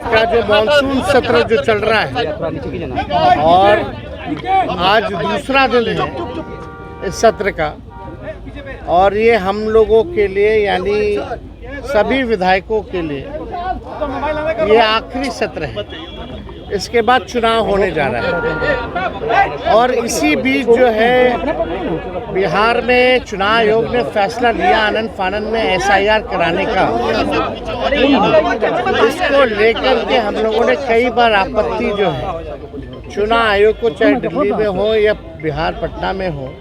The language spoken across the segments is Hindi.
का जो मानसून सत्र जो चल रहा है और आज दूसरा दिन है इस सत्र का, और ये हम लोगों के लिए यानी सभी विधायकों के लिए ये आखिरी सत्र है। इसके बाद चुनाव होने जा रहा है और इसी बीच जो है बिहार में चुनाव आयोग ने फैसला लिया आनन फानन में SIR कराने का। इसको लेकर के हम लोगों ने कई बार आपत्ति जो है चुनाव आयोग को, चाहे दिल्ली में हो या बिहार पटना में हो,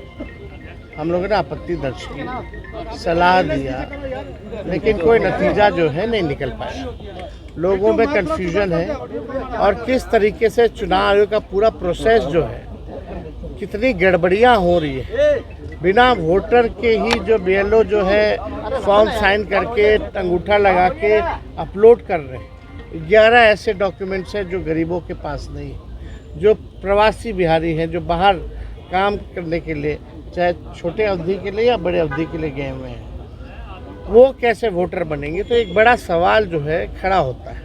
हम लोगों ने आपत्ति दर्ज की, सलाह दिया, लेकिन कोई नतीजा जो है नहीं निकल पाया। लोगों में कन्फ्यूजन है और किस तरीके से चुनाव आयोग का पूरा प्रोसेस जो है, कितनी गड़बड़ियां हो रही है। बिना वोटर के ही जो BLO जो है फॉर्म साइन करके अंगूठा लगा के अपलोड कर रहे हैं। 11 ऐसे डॉक्यूमेंट्स हैं जो गरीबों के पास नहीं है, जो प्रवासी बिहारी हैं, जो बाहर काम करने के लिए, चाहे छोटे अवधि के लिए या बड़े अवधि के लिए गए हुए हैं, वो कैसे वोटर बनेंगे। तो एक बड़ा सवाल जो है खड़ा होता है।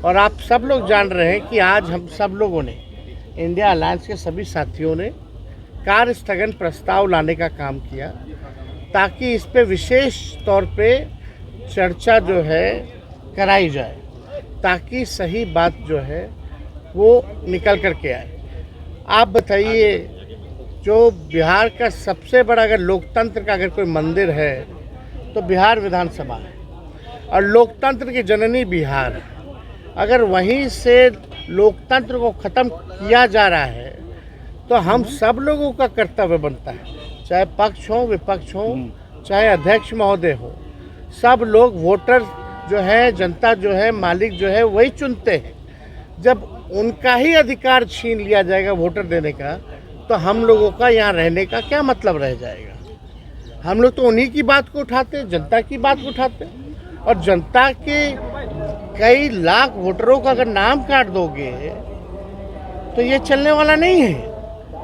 और आप सब लोग जान रहे हैं कि आज हम सब लोगों ने, इंडिया अलायंस के सभी साथियों ने कार्य स्थगन प्रस्ताव लाने का काम किया, ताकि इस पे विशेष तौर पे चर्चा जो है कराई जाए, ताकि सही बात जो है वो निकल कर के आए। आप बताइए, जो बिहार का सबसे बड़ा अगर लोकतंत्र का अगर कोई मंदिर है तो बिहार विधानसभा है, और लोकतंत्र की जननी बिहार है। अगर वहीं से लोकतंत्र को ख़त्म किया जा रहा है तो हम सब लोगों का कर्तव्य बनता है, चाहे पक्ष हो विपक्ष हो, चाहे अध्यक्ष महोदय हो, सब लोग वोटर जो है, जनता जो है, मालिक जो है वही चुनते हैं। जब उनका ही अधिकार छीन लिया जाएगा वोटर देने का, तो हम लोगों का यहाँ रहने का क्या मतलब रह जाएगा। हम लोग तो उन्हीं की बात को उठाते, जनता की बात को उठाते, और जनता के कई लाख वोटरों का अगर नाम काट दोगे तो ये चलने वाला नहीं है।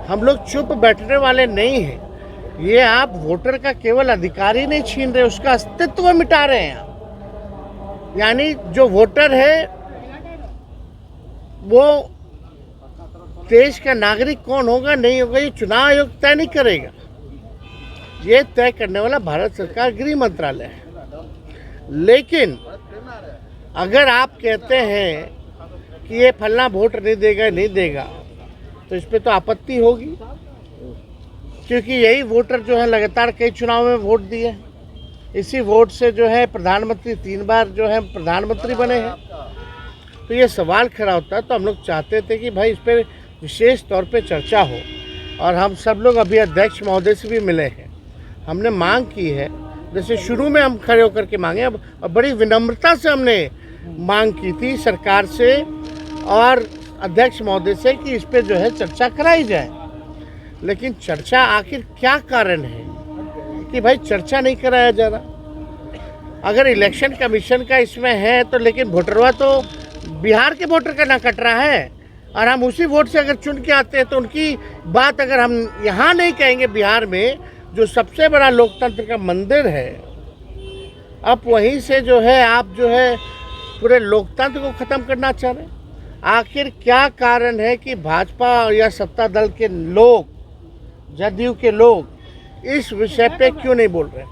हम लोग चुप बैठने वाले नहीं हैं। ये आप वोटर का केवल अधिकार ही नहीं छीन रहे, उसका अस्तित्व मिटा रहे हैं आप। यानी जो वोटर है वो देश का नागरिक कौन होगा नहीं होगा ये चुनाव आयोग तय नहीं करेगा। ये तय करने वाला भारत सरकार गृह मंत्रालय है। लेकिन अगर आप कहते हैं कि ये फलना वोट नहीं देगा तो इस पे तो आपत्ति होगी, क्योंकि यही वोटर जो है लगातार कई चुनाव में वोट दिए। इसी वोट से जो है प्रधानमंत्री 3 बार जो है प्रधानमंत्री बने हैं। तो ये सवाल खड़ा होता है। तो हम लोग चाहते थे कि भाई इस पर विशेष तौर पे चर्चा हो, और हम सब लोग अभी अध्यक्ष महोदय से भी मिले हैं। हमने मांग की है, जैसे शुरू में हम खड़े होकर के मांगे, अब बड़ी विनम्रता से हमने मांग की थी सरकार से और अध्यक्ष महोदय से कि इस पे जो है चर्चा कराई जाए। लेकिन चर्चा आखिर क्या कारण है कि भाई चर्चा नहीं कराया जा रहा। अगर इलेक्शन कमीशन का इसमें है तो, लेकिन वोटरवा तो बिहार के वोटर का ना कट रहा है, और हम उसी वोट से अगर चुन के आते हैं तो उनकी बात अगर हम यहाँ नहीं कहेंगे, बिहार में जो सबसे बड़ा लोकतंत्र का मंदिर है, अब वहीं से जो है आप जो है पूरे लोकतंत्र को ख़त्म करना चाह रहे हैं। आखिर क्या कारण है कि भाजपा या सत्ता दल के लोग, जदयू के लोग इस विषय पे क्यों नहीं बोल रहे?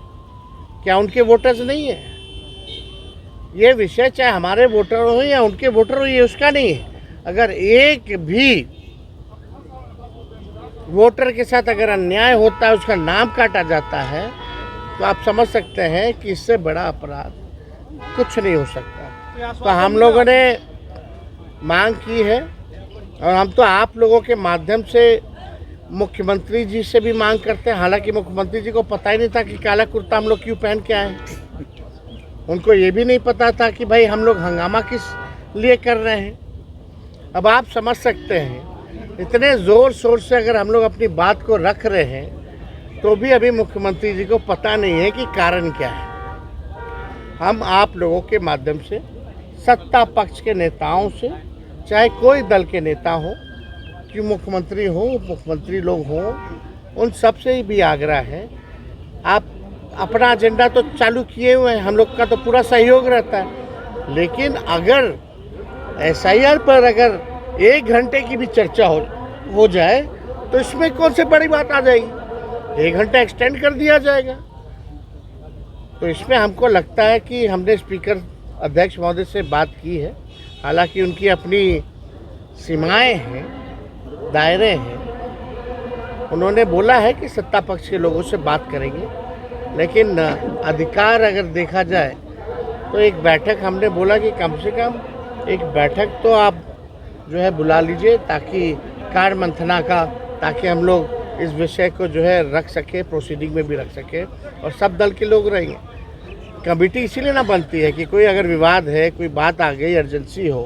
क्या उनके वोटर्स नहीं है? ये विषय चाहे हमारे वोटर हो या उनके वोटर हो, ये उसका नहीं है। अगर एक भी वोटर के साथ अगर अन्याय होता है, उसका नाम काटा जाता है, तो आप समझ सकते हैं कि इससे बड़ा अपराध कुछ नहीं हो सकता। तो हम लोगों ने मांग की है, और हम तो आप लोगों के माध्यम से मुख्यमंत्री जी से भी मांग करते हैं। हालांकि मुख्यमंत्री जी को पता ही नहीं था कि काला कुर्ता हम लोग क्यों पहन के आए। उनको ये भी नहीं पता था कि भाई हम लोग हंगामा किस लिए कर रहे हैं। अब आप समझ सकते हैं, इतने ज़ोर शोर से अगर हम लोग अपनी बात को रख रहे हैं तो भी अभी मुख्यमंत्री जी को पता नहीं है कि कारण क्या है। हम आप लोगों के माध्यम से सत्ता पक्ष के नेताओं से, चाहे कोई दल के नेता हो, कि मुख्यमंत्री हो, मुख्यमंत्री लोग हों, उन सब से भी आग्रह है, आप अपना एजेंडा तो चालू किए हुए हैं, हम लोग का तो पूरा सहयोग रहता है। लेकिन अगर एसआईआर पर अगर 1 घंटे की भी चर्चा हो जाए तो इसमें कौन से बड़ी बात आ जाएगी। 1 घंटा एक्सटेंड कर दिया जाएगा। तो इसमें हमको लगता है कि हमने स्पीकर अध्यक्ष महोदय से बात की है, हालांकि उनकी अपनी सीमाएं हैं, दायरे हैं। उन्होंने बोला है कि सत्ता पक्ष के लोगों से बात करेंगे, लेकिन अधिकार अगर देखा जाए तो एक बैठक हमने बोला कि कम से कम एक बैठक तो आप जो है बुला लीजिए, ताकि कार्य मंथना का, ताकि हम लोग इस विषय को जो है रख सके, प्रोसीडिंग में भी रख सके और सब दल के लोग रहेंगे। कमेटी इसीलिए ना बनती है कि कोई अगर विवाद है, कोई बात आ गई, अर्जेंसी हो,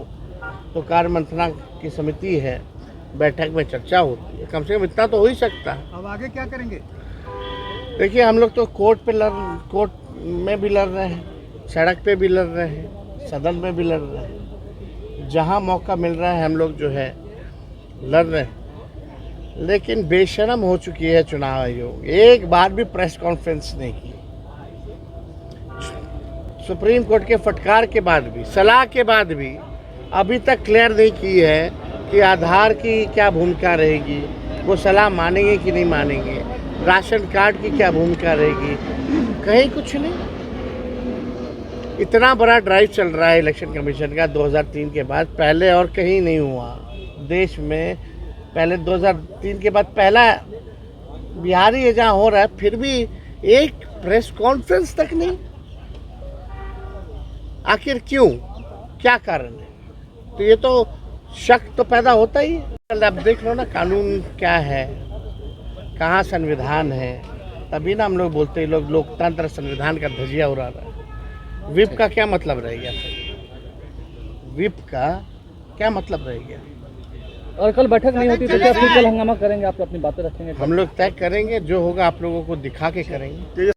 तो कार्य मंथना की समिति है, बैठक में चर्चा होती है। कम से कम इतना तो हो ही सकता है। अब आगे क्या करेंगे? देखिए, हम लोग तो कोर्ट में भी लड़ रहे हैं, सड़क पे भी लड़ रहे हैं, सदन में भी लड़ रहे हैं। जहाँ मौका मिल रहा है हम लोग जो है लड़ रहे हैं। लेकिन बेशर्म हो चुकी है चुनाव आयोग, एक बार भी प्रेस कॉन्फ्रेंस नहीं की। सुप्रीम कोर्ट के फटकार के बाद भी, सलाह के बाद भी अभी तक क्लियर नहीं की है कि आधार की क्या भूमिका रहेगी, वो सलाह मानेंगे कि नहीं मानेंगे, राशन कार्ड की क्या भूमिका रहेगी, कहीं कुछ नहीं। इतना बड़ा ड्राइव चल रहा है इलेक्शन कमीशन का 2003 के बाद, पहले और कहीं नहीं हुआ देश में। पहले 2003 के बाद पहला बिहार ही जहाँ हो रहा है, फिर भी एक प्रेस कॉन्फ्रेंस तक नहीं। आखिर क्यों, क्या कारण है? तो ये तो शक तो पैदा होता ही है। अब देख लो ना कानून क्या है, कहाँ संविधान है, तभी ना हम लोग बोलते हैं लोग लोकतंत्र संविधान का धजिया उड़ा रहा है। विप का क्या मतलब रह गया? विप का क्या मतलब रह गया? और कल बैठक नहीं होती तो क्या फिर कल हंगामा करेंगे? आप अपनी बातें रखेंगे? हम लोग तय करेंगे, जो होगा आप लोगों को दिखा के करेंगे।